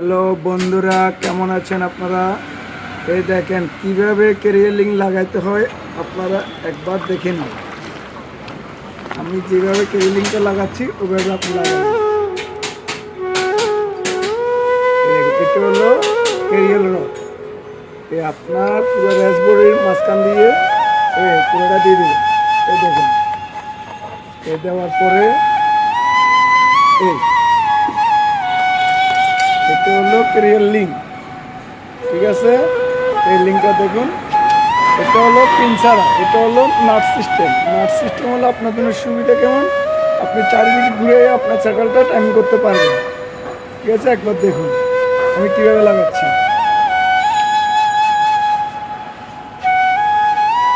Hello বন্ধুরা, কেমন আছেন আপনারা? এই দেখেন কিভাবে ক্যারিয়ার লিঙ্ক লাগাইতে হয়, আপনারা একবার দেখে নিন। আমি যেভাবে ক্যারিয়ার লিঙ্কটা লাগাচ্ছি ওইভাবে আপনি লাগাবেন। এটা হলো ক্যারিয়ার রড। আপনার পুরো ড্যাশবোর্ডের মাঝখান দিয়ে পুরোটা দিয়ে দেবেন। এই দেখেন, দেওয়ার পরে এটা হলো ক্যারিয়ার লিঙ্ক, ঠিক আছে? এই লিঙ্কটা দেখুন, এটা হলো পিন ছাড়া, এটা হলো নাট সিস্টেম। নাট সিস্টেম হলো আপনার জন্য সুবিধা কেমন, আপনি চারিদিকে ঘুরে আপনার স্যাটেলটা টাইম করতে পারবেন, ঠিক আছে? একবার দেখুন আমি কীভাবে লাগাচ্ছি।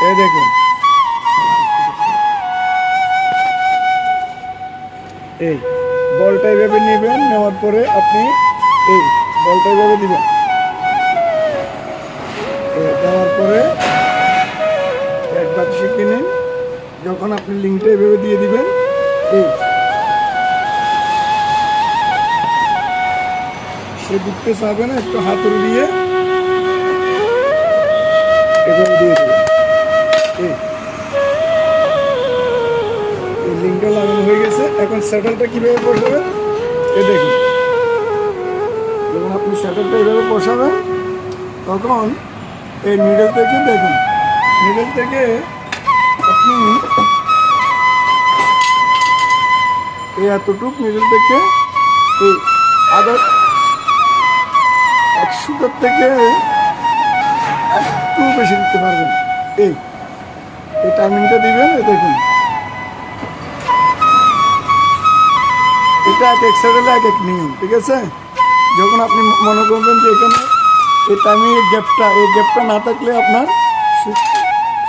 এই দেখুন, এই বলটা এইভাবে নেবেন, নেওয়ার পরে আপনি এই বলটা এইভাবে দিবেন। দেওয়ার পরে একবার শিখে নিন। যখন আপনি লিঙ্কটা এভাবে দিয়ে দিবেন, সে ঢুকতে চাবে না, একটু হাতুড়ি দিয়ে এভাবে দিয়ে দেবেন। এই লিঙ্কটা লাগানো হয়ে গেছে। এখন স্যাটেলটা কীভাবে বসাবেন দেখুন। যখন আপনি স্যাটেলটা এভাবে বসাবেন, তখন এই নিডল থেকে দেখুন, নিডল থেকে আপনি এই এতটুক নিডল থেকে এই আদার 100 থেকে একটু বেশি দিতে পারবেন। এই টাইমিংটা দিবেন। দেখুন, এটা এক স্যাটেলে এক নিয়ম, ঠিক আছে? যখন আপনি মনে করবেন যে এখানে এই টাইমিংয়ের গ্যাপটা না থাকলে আপনার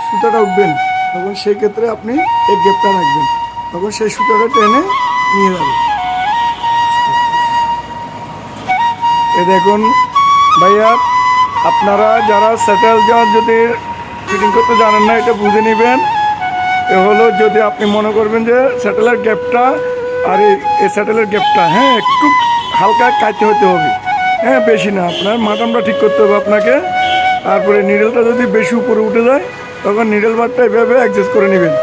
সুতাটা উঠবে না, তখন সেই ক্ষেত্রে আপনি এই গ্যাপটা রাখবেন, তখন সেই সুতাটা টেনে নিয়ে যাবে। এ দেখুন ভাইয়া, আপনারা যারা স্যাটেল যদি ফিটিং করতে জানেন না, এটা বুঝে নেবেন। এ হলো, যদি আপনি মনে করবেন যে স্যাটেলের গ্যাপটা আর এই স্যাটেলের গ্যাপটা একটু হালকা কাটতে হতে হবে, বেশি না। আপনার মাথামটা ঠিক করতে হবে আপনাকে। তারপরে নিডেলটা যদি বেশি উপরে উঠে যায়, তখন নিডেল বারটা এভাবে অ্যাডজাস্ট করে নেবেন।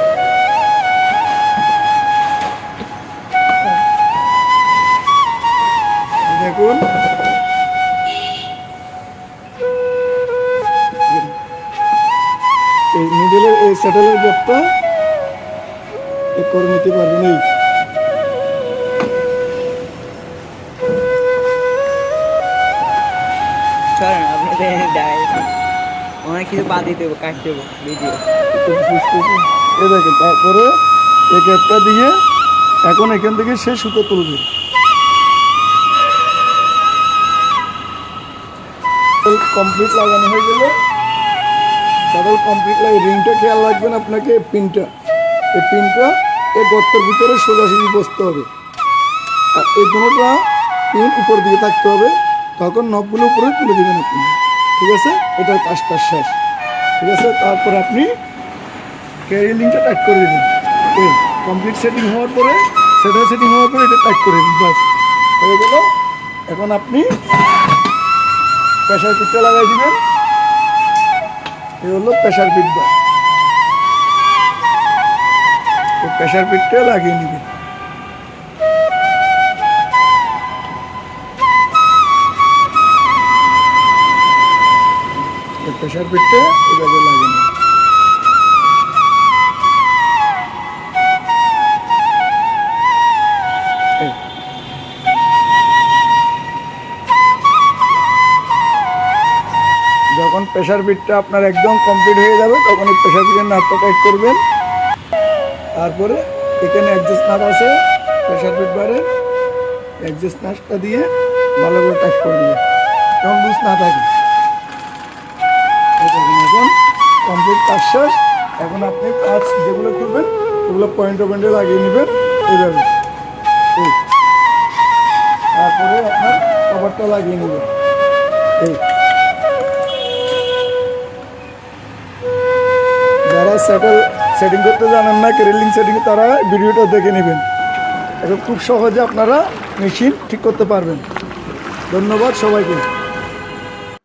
দেখুন, এই নিডেলের এই স্যাটেলের গ্যাপটা করে নিতে পারবেন। অনেক কিছু বাদ দিতে হবে, কাটতে হবে ভিডিও। দেখেন, তারপরে এই গ্যাপটা দিয়ে এখন এখান থেকে সে সুতো তুলবে। কমপ্লিট লাগানো হয়ে গেলে, সাদল কমপ্লিট লাগে। রিংটা খেয়াল রাখবেন, আপনাকে এই পিনটা এই গর্তের ভিতরে সোজাসুজি বসতে হবে, আর এই দুটোটা পিন উপর দিকে থাকতে হবে। তখন নবগুলো উপরে তুলে দেবেন আপনি, ঠিক আছে? এটার কাজটা শেষ, ঠিক আছে? তারপর আপনি ক্যারিয়ার লিঙ্কটা টাইট করে দেবেন। এই কমপ্লিট সেটিং হওয়ার পরে এটা টাইট করে দেবেন, বাস হয়ে গেল। এখন আপনি প্রেশার পিটটা লাগাই দিবেন। এই হলো প্রেশার পিট বার। এই প্রেশার পিটটা লাগিয়ে নেবেন। প্রেশার পিটটা এভাবে লাগে না। যখন প্রেশার পিটটা আপনার একদম কমপ্লিট হয়ে যাবে, তখন এই প্রেশার পিটের নাটটা টাইট করবেন। তারপরে এখানে অ্যাডজাস্ট নাট আছে, প্রেশার পিট বারে অ্যাডজাস্ট নাটটা দিয়ে ভালো করে টাইট করে দেবেন, তখন লুজ না থাকে। এখন কমপ্লিট কাজ শেষ। এখন আপনি কাজ যেগুলো করবেন ওগুলো পয়েন্টে লাগিয়ে নেবেন এইভাবে। তারপরে আপনার কভারটা লাগিয়ে নেবেন। যারা সেটিং করতে জানেন না, ক্যারিয়ার লিঙ্ক সেটিং, তারা ভিডিওটা দেখে নেবেন। এখন খুব সহজে আপনারা মেশিন ঠিক করতে পারবেন। ধন্যবাদ সবাইকে।